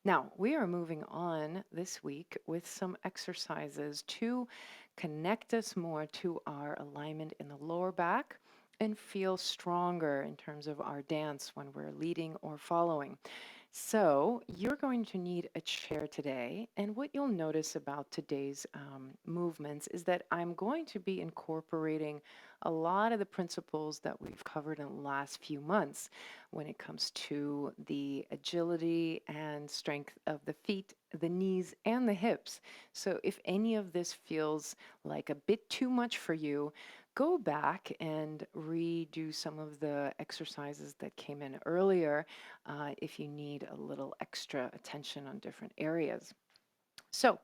Now, we are moving on this week with some exercises to connect us more to our alignment in the lower back and feel stronger in terms of our dance when we're leading or following. So, you're going to need a chair today. And what you'll notice about today's movements is that I'm going to be incorporating a lot of the principles that we've covered in the last few months when it comes to the agility and strength of the feet, the knees, and the hips. So, if any of this feels like a bit too much for you, go back and redo some of the exercises that came in earlier if you need a little extra attention on different areas. So,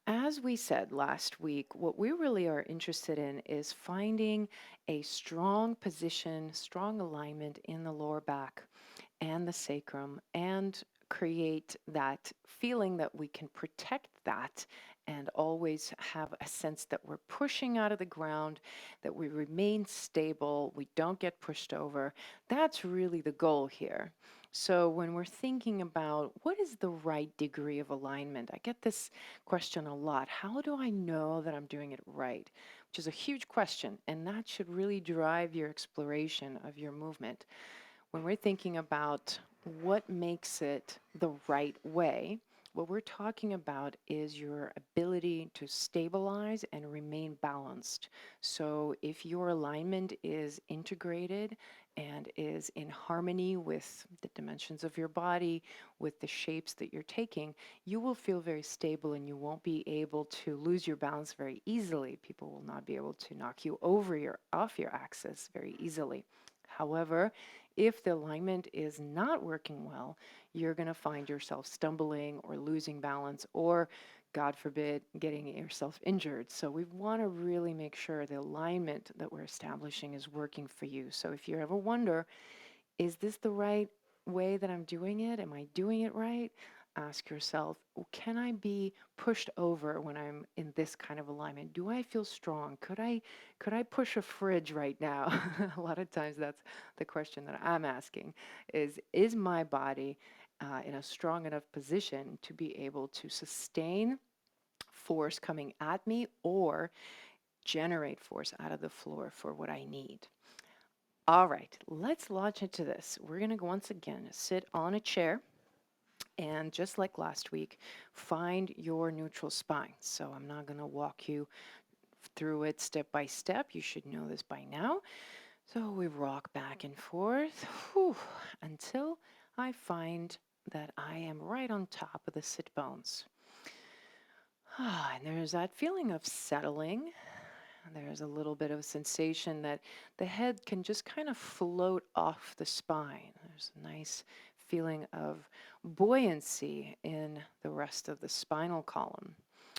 as we said last week, what we really are interested in is finding a strong position, strong alignment in the lower back and the sacrum, and create that feeling that we can protect that and always have a sense that we're pushing out of the ground, that we remain stable, we don't get pushed over. That's really the goal here. So when we're thinking about what is the right degree of alignment, I get this question a lot. How do I know that I'm doing it right? Which is a huge question, and that should really drive your exploration of your movement. When we're thinking about what makes it the right way, what we're talking about is your ability to stabilize and remain balanced. So if your alignment is integrated and is in harmony with the dimensions of your body, with the shapes that you're taking, you will feel very stable and you won't be able to lose your balance very easily. People will not be able to knock you off your axis very easily. However, if the alignment is not working well, you're going to find yourself stumbling or losing balance or, God forbid, getting yourself injured. So we want to really make sure the alignment that we're establishing is working for you. So if you ever wonder, is this the right way that I'm doing it? Am I doing it right? Ask yourself, can I be pushed over when I'm in this kind of alignment? Do I feel strong? Could I push a fridge right now? A lot of times that's the question that I'm asking is my body in a strong enough position to be able to sustain force coming at me or generate force out of the floor for what I need? All right, let's launch into this. We're going to once again sit on a chair and just like last week, find your neutral spine. So I'm not going to walk you through it step by step. You should know this by now. So we rock back and forth until I find that I am right on top of the sit bones. And there's that feeling of settling. There's a little bit of sensation that the head can just kind of float off the spine. There's a nice feeling of buoyancy in the rest of the spinal column.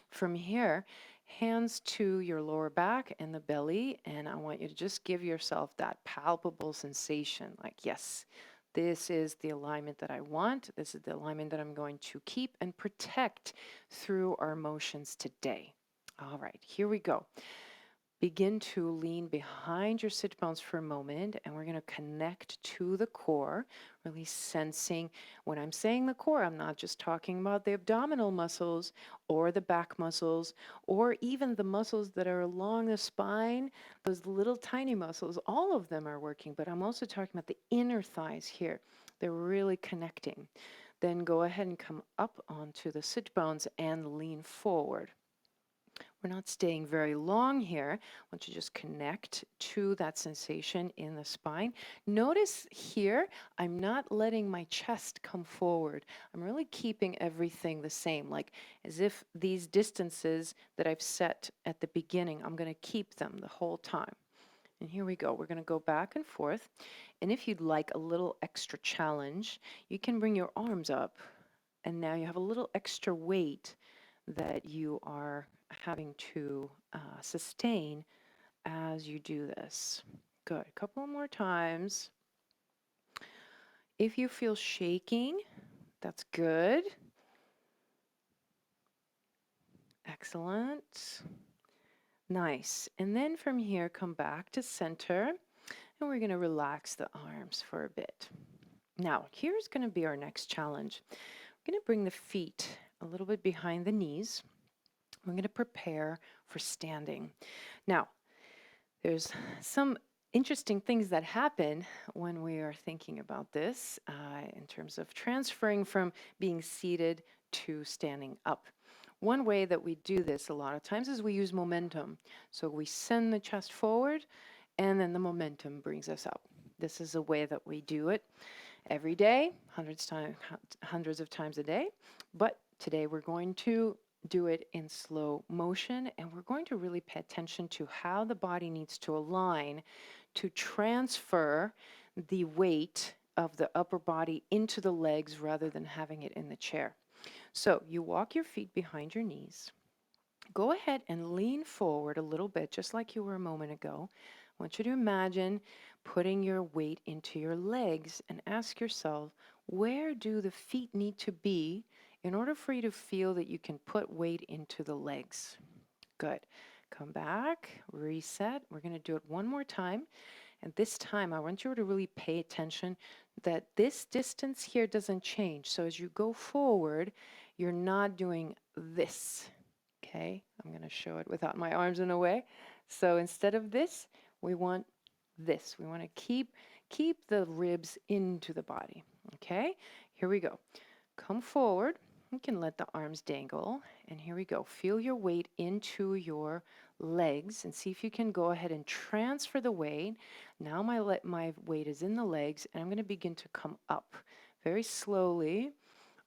From here, hands to your lower back and the belly, and I want you to just give yourself that palpable sensation like, yes, this is the alignment that I want. This is the alignment that I'm going to keep and protect through our motions today. All right, here we go. Begin to lean behind your sit bones for a moment, and we're going to connect to the core, really sensing. When I'm saying the core, I'm not just talking about the abdominal muscles or the back muscles or even the muscles that are along the spine, those little tiny muscles. All of them are working, but I'm also talking about the inner thighs here. They're really connecting. Then go ahead and come up onto the sit bones and lean forward. We're not staying very long here. I want you to just connect to that sensation in the spine. Notice here, I'm not letting my chest come forward. I'm really keeping everything the same, like as if these distances that I've set at the beginning, I'm going to keep them the whole time. And here we go. We're going to go back and forth. And if you'd like a little extra challenge, you can bring your arms up. And now you have a little extra weight that you are having to sustain as you do this. Good. A couple more times. If you feel shaking, that's good. Excellent. Nice. And then from here, come back to center, and we're going to relax the arms for a bit. Now, here's going to be our next challenge. I'm going to bring the feet a little bit behind the knees. We're going to prepare for standing. Now, there's some interesting things that happen when we are thinking about this in terms of transferring from being seated to standing up. One way that we do this a lot of times is we use momentum. So we send the chest forward and then the momentum brings us up. This is a way that we do it every day, hundreds of times a day. But today we're going to do it in slow motion, and we're going to really pay attention to how the body needs to align to transfer the weight of the upper body into the legs rather than having it in the chair. So you walk your feet behind your knees. Go ahead and lean forward a little bit, just like you were a moment ago. I want you to imagine putting your weight into your legs and ask yourself, where do the feet need to be in order for you to feel that you can put weight into the legs? Good. Come back, reset. We're going to do it one more time. And this time, I want you to really pay attention that this distance here doesn't change. So as you go forward, you're not doing this. Okay, I'm going to show it without my arms in a way. So instead of this, we want this. We want to keep the ribs into the body. Okay, here we go. Come forward. You can let the arms dangle. And here we go. Feel your weight into your legs and see if you can go ahead and transfer the weight. Now my weight is in the legs, and I'm going to begin to come up very slowly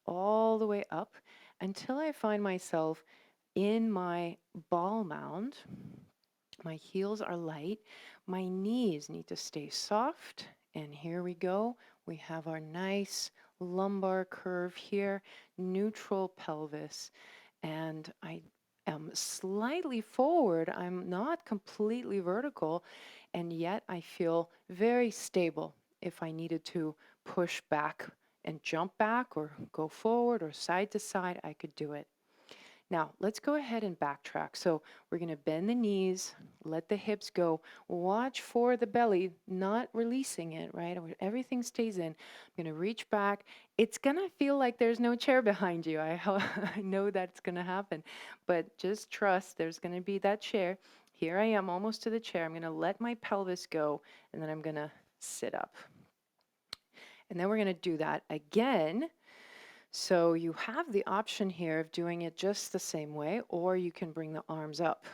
all the way up until I find myself in my ball mound. My heels are light. My knees need to stay soft. And here we go. We have our nice lumbar curve here, neutral pelvis. And I am slightly forward. I'm not completely vertical. And yet I feel very stable. If I needed to push back and jump back or go forward or side to side, I could do it. Now, let's go ahead and backtrack. So we're going to bend the knees, let the hips go. Watch for the belly, not releasing it, right? Everything stays in. I'm going to reach back. It's going to feel like there's no chair behind you. I know that's going to happen. But just trust there's going to be that chair. Here I am almost to the chair. I'm going to let my pelvis go, and then I'm going to sit up. And then we're going to do that again. So you have the option here of doing it just the same way, or you can bring the arms up.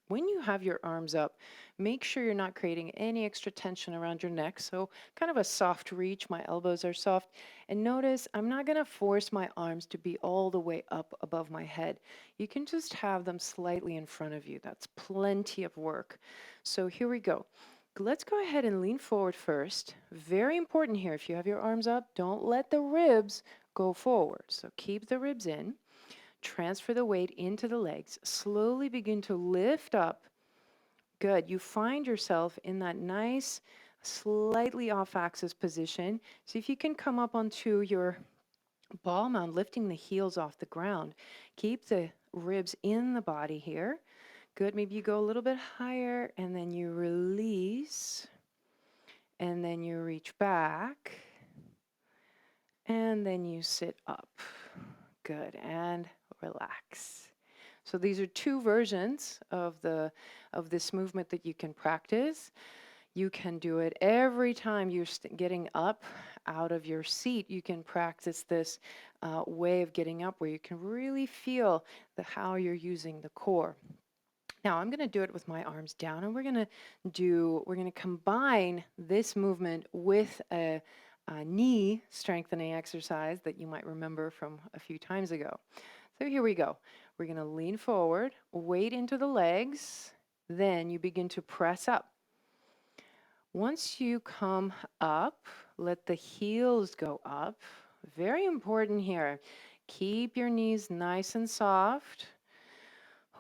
When you have your arms up, make sure you're not creating any extra tension around your neck. So kind of a soft reach, my elbows are soft. And notice I'm not going to force my arms to be all the way up above my head. You can just have them slightly in front of you. That's plenty of work. So here we go. Let's go ahead and lean forward first. Very important here, if you have your arms up, don't let the ribs go forward. So keep the ribs in. Transfer the weight into the legs. Slowly begin to lift up. Good. You find yourself in that nice, slightly off-axis position. See if you can come up onto your ball mound, lifting the heels off the ground. Keep the ribs in the body here. Good. Maybe you go a little bit higher, and then you release, and then you reach back, and then you sit up. Good. And relax. So these are two versions of this movement that you can practice. You can do it every time you're getting up out of your seat. You can practice this way of getting up where you can really feel how you're using the core. Now I'm going to do it with my arms down, and we're going to combine this movement with a knee strengthening exercise that you might remember from a few times ago. So here we go. We're going to lean forward, weight into the legs, then you begin to press up. Once you come up, let the heels go up. Very important here. Keep your knees nice and soft.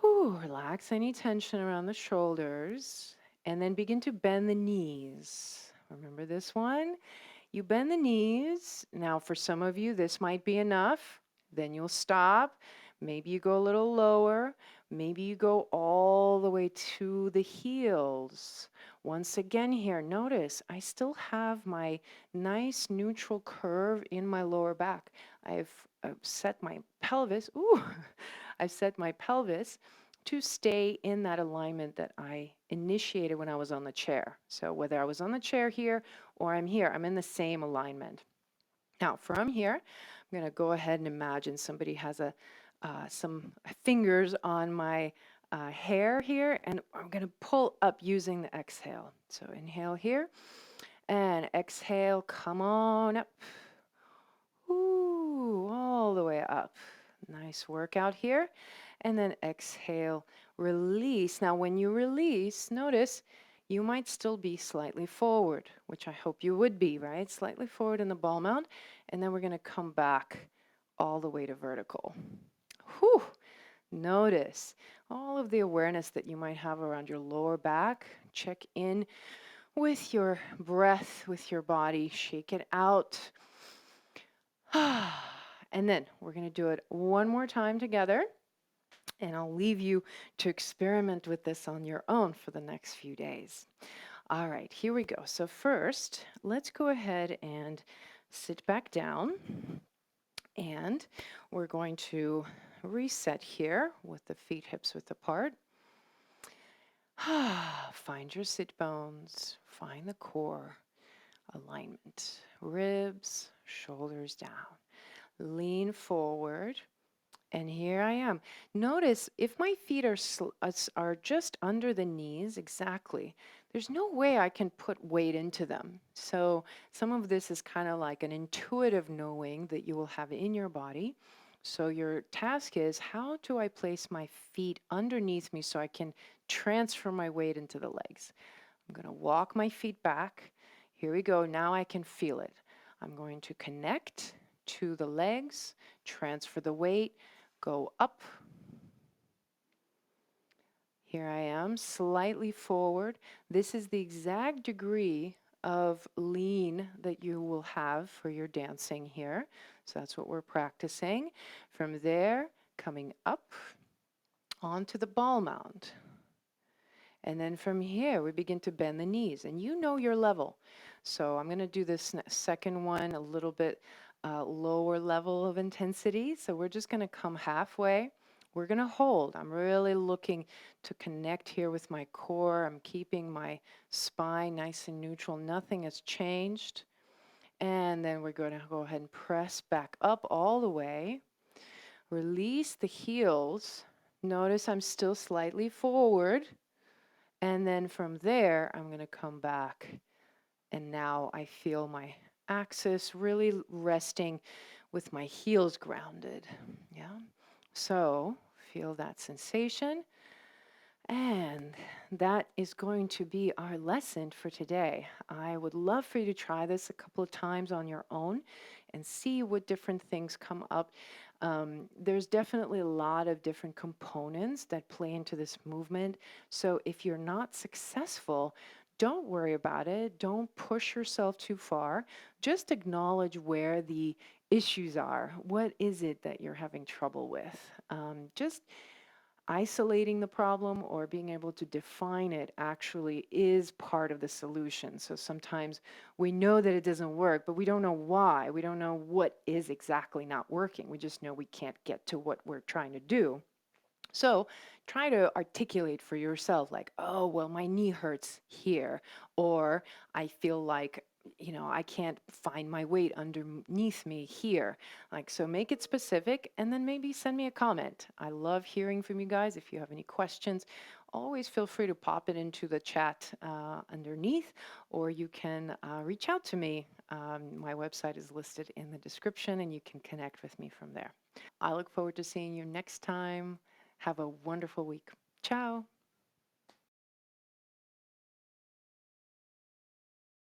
Relax any tension around the shoulders, and then begin to bend the knees. Remember this one? You bend the knees. Now, for some of you, this might be enough. Then you'll stop. Maybe you go a little lower. Maybe you go all the way to the heels. Once again here, notice I still have my nice neutral curve in my lower back. I've set my pelvis, ooh, I've set my pelvis to stay in that alignment that I initiated when I was on the chair. So whether I was on the chair here or I'm here, I'm in the same alignment. Now from here, I'm going to go ahead and imagine somebody has some fingers on my hair here, and I'm going to pull up using the exhale. So inhale here and exhale, come on up. Ooh, all the way up. Nice workout here. And then exhale, release. Now when you release, notice you might still be slightly forward, which I hope you would be, right? Slightly forward in the ball mount. And then we're going to come back all the way to vertical. Whew. Notice all of the awareness that you might have around your lower back. Check in with your breath, with your body. Shake it out. And then we're going to do it one more time together. And I'll leave you to experiment with this on your own for the next few days. All right, here we go. So first, let's go ahead and sit back down. And we're going to reset here with the feet hips width apart. Find your sit bones, find the core alignment, ribs, shoulders down. Lean forward, and here I am. Notice if my feet are just under the knees, exactly, there's no way I can put weight into them. So some of this is kind of like an intuitive knowing that you will have in your body. So your task is, how do I place my feet underneath me so I can transfer my weight into the legs? I'm going to walk my feet back. Here we go. Now I can feel it. I'm going to connect to the legs, transfer the weight, go up. Here I am, slightly forward. This is the exact degree of lean that you will have for your dancing here. So that's what we're practicing. From there, coming up onto the ball mount. And then from here, we begin to bend the knees. And you know your level. So I'm going to do this second one a little bit lower level of intensity. So we're just going to come halfway. We're going to hold. I'm really looking to connect here with my core. I'm keeping my spine nice and neutral. Nothing has changed. And then we're going to go ahead and press back up all the way. Release the heels. Notice I'm still slightly forward. And then from there, I'm going to come back. And now I feel my axis really resting with my heels grounded. Yeah. So feel that sensation. And that is going to be our lesson for today. I would love for you to try this a couple of times on your own and see what different things come up. There's definitely a lot of different components that play into this movement. So if you're not successful, don't worry about it. Don't push yourself too far. Just acknowledge where the issues are. What is it that you're having trouble with? Just isolating the problem or being able to define it actually is part of the solution. So sometimes we know that it doesn't work, but we don't know why. We don't know what is exactly not working. We just know we can't get to what we're trying to do. So try to articulate for yourself like, oh, well, my knee hurts here, or I feel like, I can't find my weight underneath me here. Like, so make it specific and then maybe send me a comment. I love hearing from you guys. If you have any questions, always feel free to pop it into the chat underneath, or you can reach out to me. My website is listed in the description and you can connect with me from there. I look forward to seeing you next time. Have a wonderful week. Ciao.